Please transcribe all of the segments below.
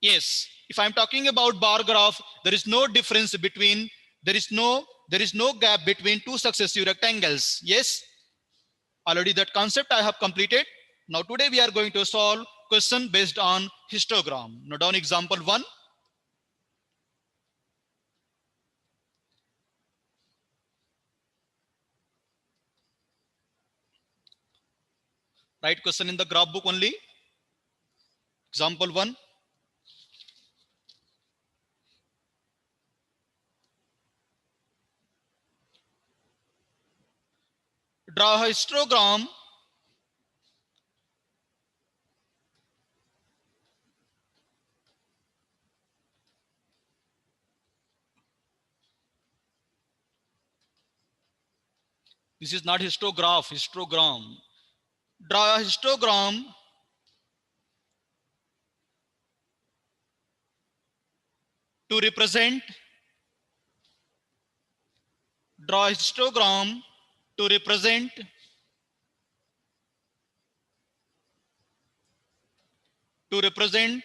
Yes, if I'm talking about bar graph, there is no difference between, there is no gap between two successive rectangles. Yes, already that concept I have completed. Now today we are going to solve question based on histogram. Note down example 1. Write question in the graph book only. Example 1. Draw a histogram this is not histograph, histogram. Draw a histogram to represent, draw a histogram to represent to represent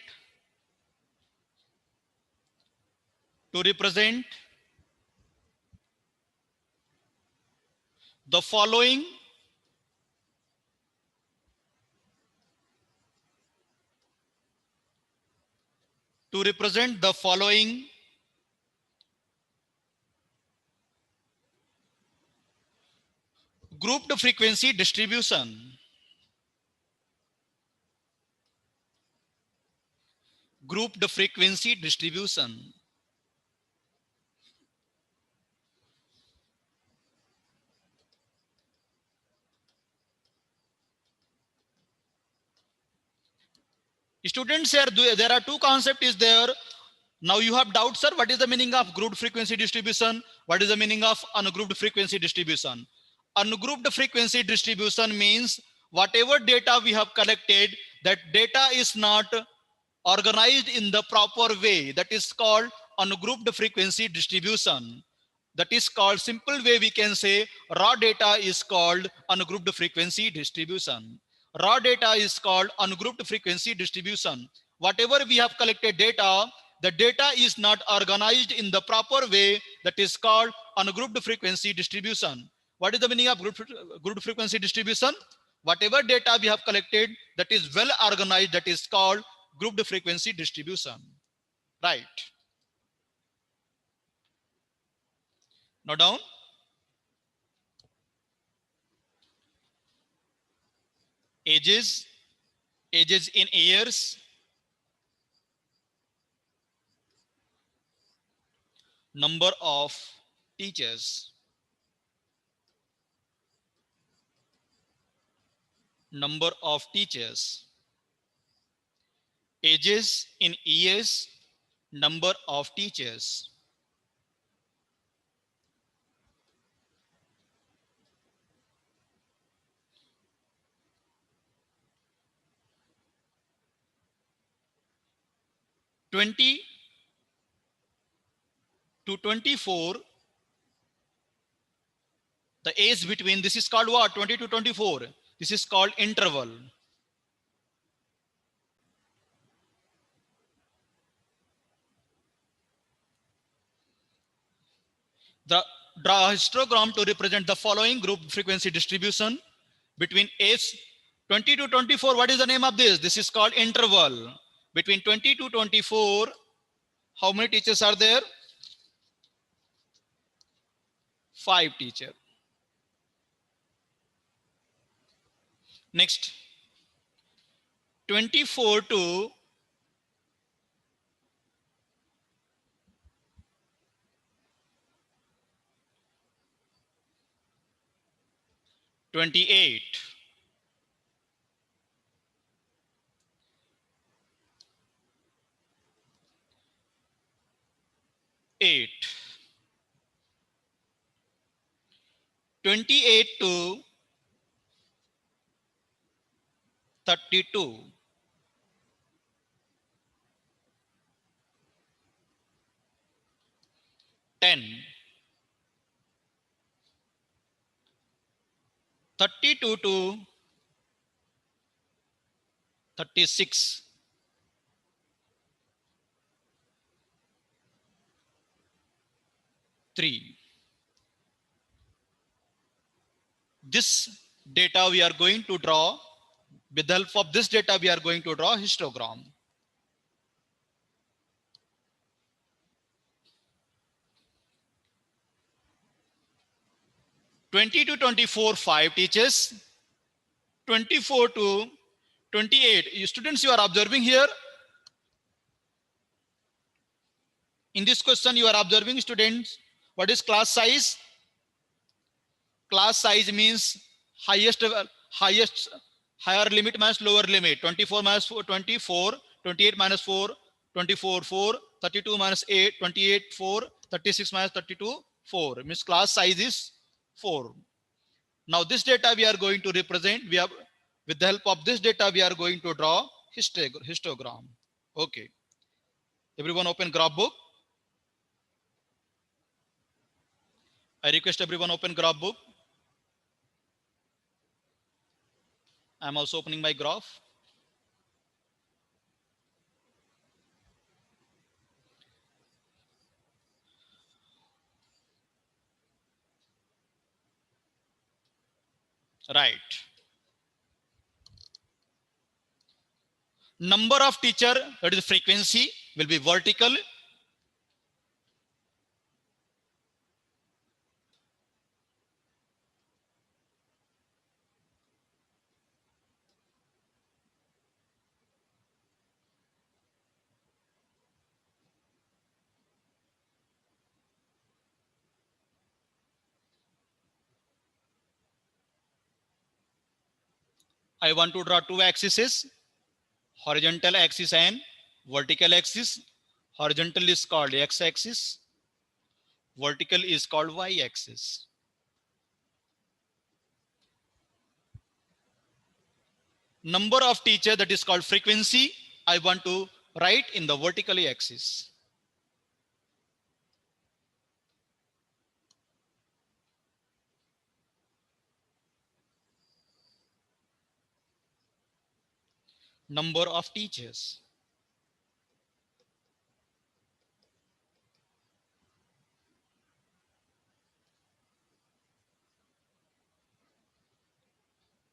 to represent the following to represent the following grouped frequency distribution. Grouped frequency distribution. Students, here there are two concepts is there. Now you have doubt, sir, what is the meaning of grouped frequency distribution? What is the meaning of ungrouped frequency distribution? Ungrouped frequency distribution means whatever data we have collected, that data is not organized in the proper way. That is called ungrouped frequency distribution. That is called, simple way we can say, raw data is called ungrouped frequency distribution. Raw data is called ungrouped frequency distribution. Whatever we have collected data, the data is not organized in the proper way. That is called ungrouped frequency distribution. What is the meaning of grouped frequency distribution? Whatever data we have collected that is well organized, that is called grouped frequency distribution. Right. Note down. Ages, ages in years, number of teachers, number of teachers, ages in years, number of teachers. (20 to 24), the age between, this is called what? 20 to 24. This is called interval. Draw a histogram to represent the following group frequency distribution between age 20 to 24. What is the name of this? This is called interval. Between 20 to 24, how many teachers are there? 5 teachers. Next, 24 to 28. 8. 28 to 32. 10. 32 to 36. 3. This data we are going to draw, with the help of this data we are going to draw histogram. 20 to 24, 5 teachers. 24 to 28. You students, you are observing here. In this question, you are observing students. What is class size? Class size means highest, higher limit minus lower limit. 24 minus 4, 24, 28 minus 4, 24, 4, 32 minus 8, 28, 4, 36 minus 32, 4. Means class size is 4. Now this data we are going to represent. We have, with the help of this data, we are going to draw histogram. Okay. Everyone open graph book. I request everyone open graph book. I am also opening my graph. Right. Number of teacher, that is frequency, will be vertical. I want to draw two axes, horizontal axis and vertical axis. Horizontal is called x-axis. Vertical is called y-axis. Number of teacher, that is called frequency, I want to write in the vertical axis. Number of teachers.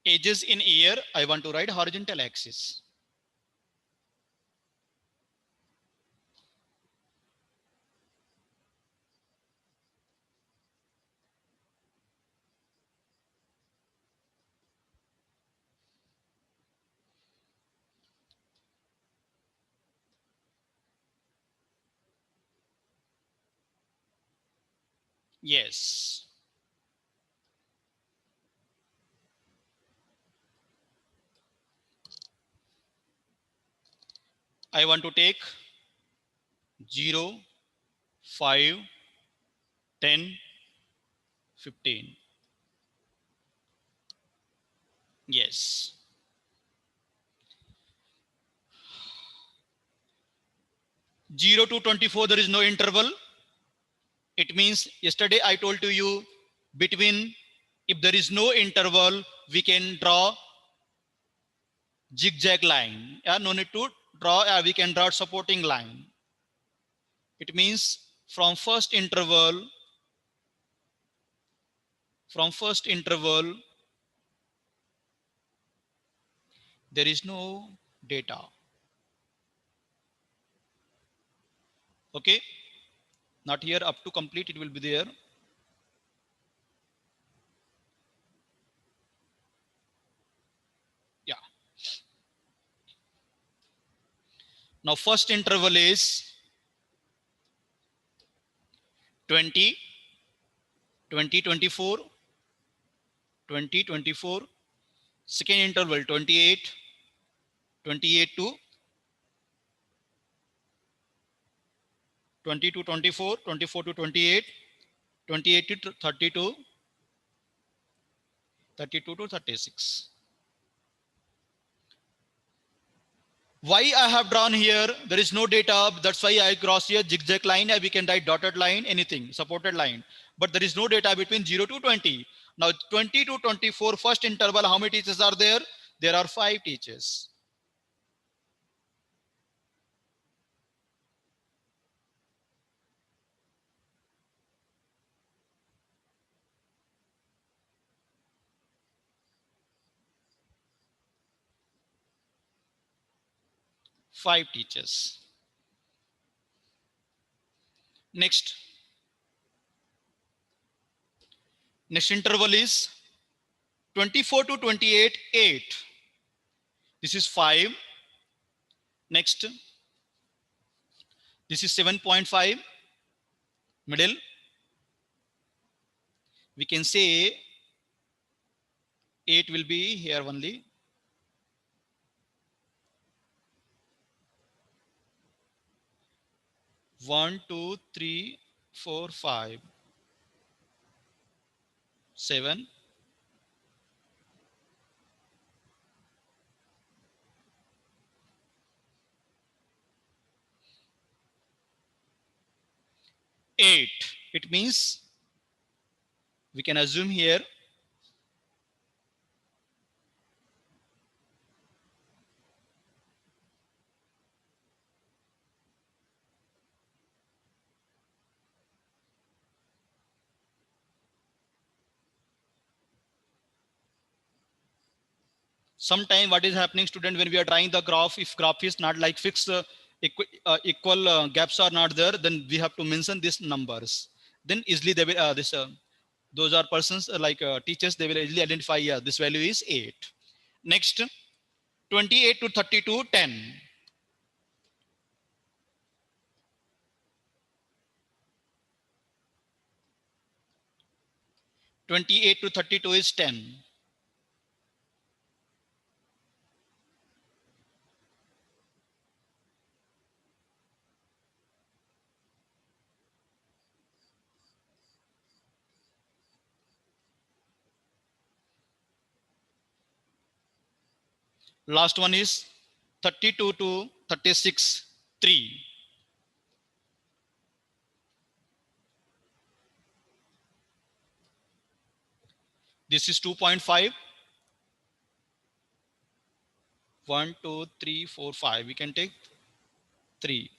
Ages in year, I want to write horizontal axis. Yes. I want to take 0, 5, 10, 15. Yes. Zero to 24, there is no interval. It means yesterday I told to you, between, if there is no interval, we can draw zigzag line. Yeah, no need to draw, we can draw supporting line. It means from first interval, there is no data. Okay. Not here, up to complete, it will be there. Yeah. Now first interval is 20, 2024, 2024. Second interval 28, 28 to 20 to 24, 24 to 28, 28 to 32, 32 to 36. Why I have drawn here, there is no data, that's why I cross here zigzag line, we can write dotted line, anything, supported line. But there is no data between 0 to 20. Now 20 to 24, first interval, how many teachers are there? There are 5 teachers. 5 teachers. Next interval is 24 to 28, 8. This is 5. Next, this is 7.5, middle. We can say 8 will be here only. One, two, three, 4, 5, 7. 8. It means we can assume here sometime what is happening, student, when we are drawing the graph, if graph is not like fixed, equal gaps are not there, then we have to mention these numbers. Then easily they will those are persons like teachers, they will easily identify, yeah, this value is 8. Next, 28 to 32, 10. 28 to 32 is 10. Last one is 32 to 36, 3. This is 2.5. 1, 2, 3, 4, 5. We can take 3.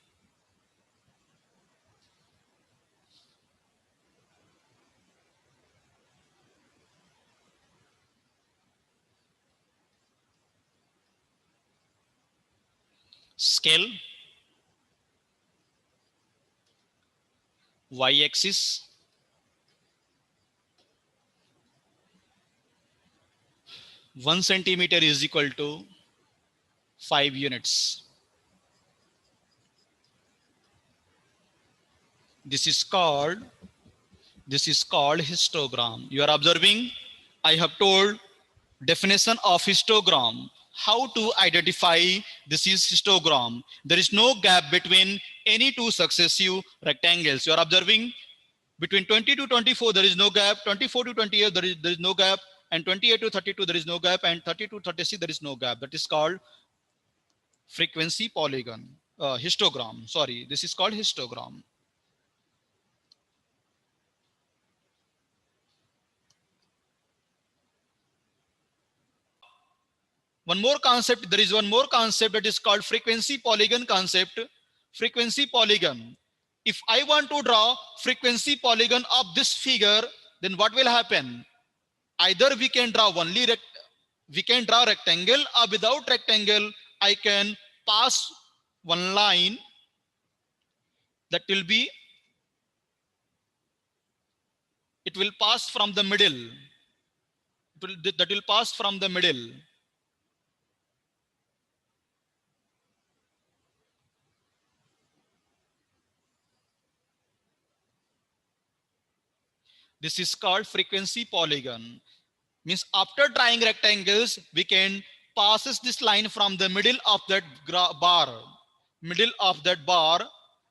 Scale, y-axis, 1 centimeter is equal to 5 units. This is called histogram. You are observing, I have told definition of histogram. How to identify this is histogram. There is no gap between any two successive rectangles. You are observing, between 20 to 24 there is no gap, 24 to 28 there is no gap, and 28 to 32 there is no gap, and 30 to 36 there is no gap. That is called frequency polygon, histogram. Sorry, this is called histogram. One more concept, there is one more concept that is called frequency polygon concept. Frequency polygon. If I want to draw frequency polygon of this figure, then what will happen? Either we can draw only rectangle, or without rectangle, I can pass one line that will be, it will pass from the middle. That will pass from the middle. This is called frequency polygon. Means after drawing rectangles, we can passes this line from the middle of that bar. Middle of that bar,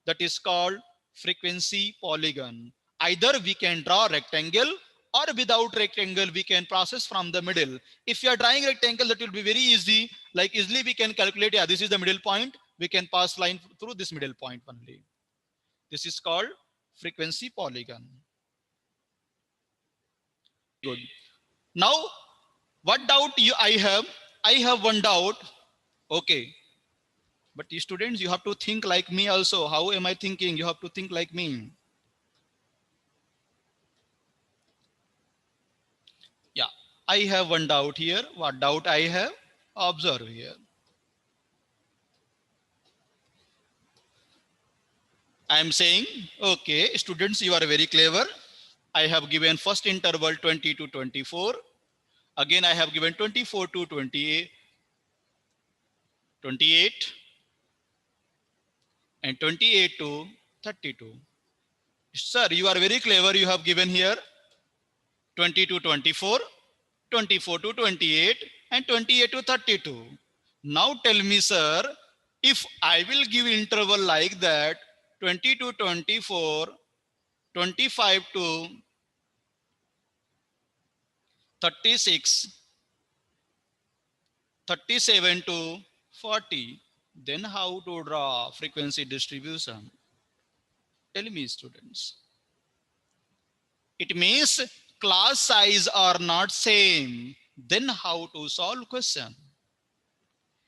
that is called frequency polygon. Either we can draw rectangle, or without rectangle we can process from the middle. If you are drawing rectangle, that will be very easy. Like easily we can calculate, yeah, this is the middle point. We can pass line through this middle point only. This is called frequency polygon. Good. Now, what doubt I have? I have one doubt. Okay. But you students, you have to think like me also. How am I thinking? You have to think like me. Yeah. I have one doubt here. What doubt I have? Observe here. I am saying, okay, students, you are very clever. I have given first interval 20 to 24. Again, I have given 24 to 28, 28 and 28 to 32. Sir, you are very clever. You have given here 20 to 24, 24 to 28, and 28 to 32. Now tell me, sir, if I will give interval like that, 20 to 24, 25 to 36, 37 to 40, then how to draw frequency distribution? Tell me, students. It means class size are not same. Then how to solve question?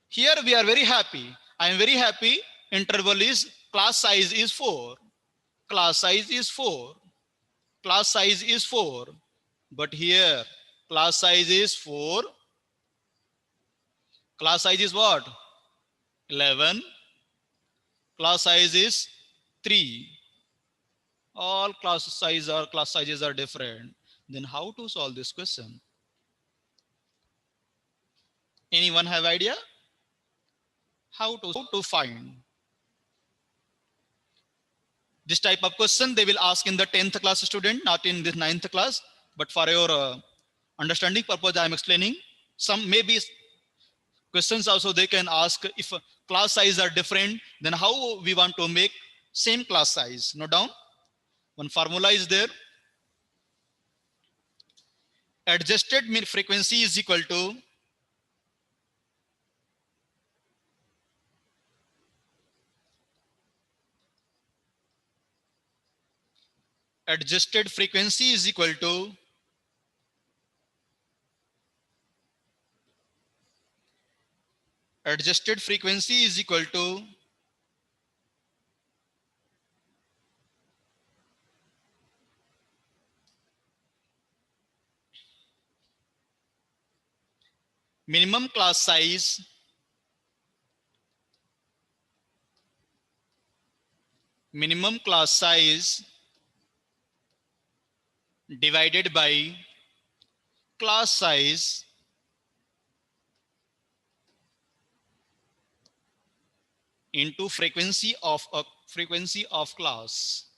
Here we are very happy. I am very happy. Interval is class size is 4. Class size is 4. Class size is 4. But here class size is 4. Class size is what? 11. Class size is 3. All class sizes are different. Then how to solve this question? Anyone have idea? How to find? This type of question they will ask in the 10th class student, not in this 9th class. But for your understanding purpose, I am explaining. Some maybe questions also they can ask if class size are different, then how we want to make same class size. Note down. One formula is there. Adjusted mean frequency is equal to adjusted frequency is equal to adjusted frequency is equal to minimum class size divided by class size into frequency of class.